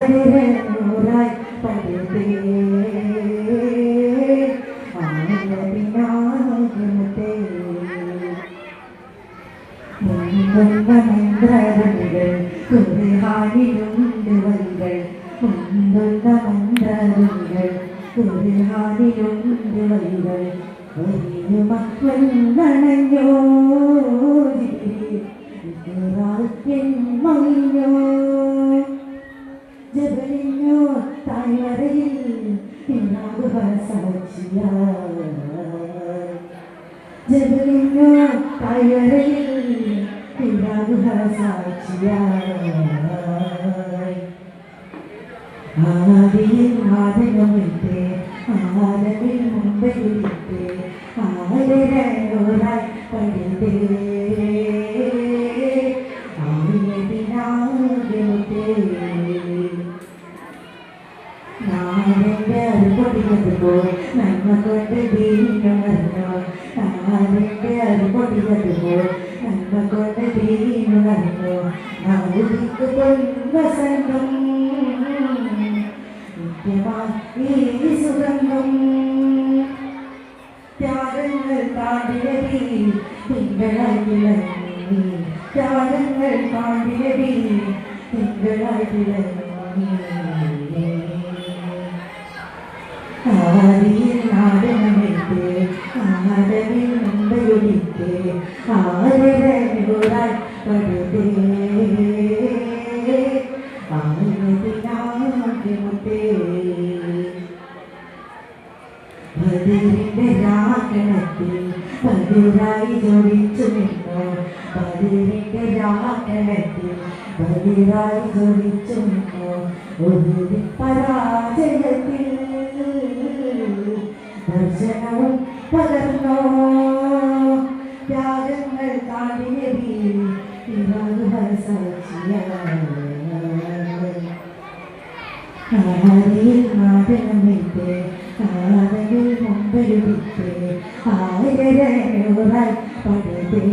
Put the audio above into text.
നൂറായി പടുത്തേ ആനവിനാകമത്തെ മുൻപുള്ള മന്ത്രങ്ങൾ കുറുഹാനിലുണ്ട് വരികൾ മുൻപുള്ള മന്ത്രങ്ങൾ കുറുഹാനിലുണ്ട് വരികൾ ഒരു മക്കളണഞ്ഞോ മൊഴിഞ്ഞോ ജബലിഞ്ഞോ താഴ്വരയിൽ പിന്നാകുക സാക്ഷിയ ജബലിഞ്ഞോ താഴ്വരയിൽ പിന്നാകുക സാക്ഷിയ ആദിയിൽ ആദരമിട്ടേ ആലമിൽ മുമ്പിലിട്ടേ ആദരനോരായി പടുത്തേ നാരൻ്റെ അറുപടിയതുമ്പോൾ നന്മ കൊണ്ട് ദീനുണർന്നോ നാരൻ്റെ അറുപടിയതുമ്പോൾ നന്മ കൊണ്ട് ദീനുണർന്നോ നാവുതിക്ക് പൊൻവസന്തം നിത്യമായി ഈ സുഗന്ധം ത്യാഗങ്ങൾ കാണ്ടിലടി തിങ്കളായി വിളങ്ങി ത്യാഗങ്ങൾ കാണ്ടിലടി തിങ്കളായി വിളങ്ങി ആദിയിൽ നാടനമിട്ട് ആദവിൽ മുമ്പൊലിട്ട് ആദരനൂറായി പടുത്തേ ആദിനാദ്യമുട്ടേ ബദരിന്റെ രാഗണത്തിൽ ബദിറായി ജോഡിച്ചു നിന്നോ ബദരിന്റെ രാഗണത്തിൽ ബദിറായി ജോഡിച്ചു നിന്നോ ഒരു പരാജയത്തിൽ ദർശനവും പകർന്നോ ത്യാഗങ്ങൾ കാണിയതി ആദിയിൽ നാടനമിട്ട് ആദവിൽ മുമ്പെഴുതിട്ട് ആയിരനൂറായി പടുത്തേ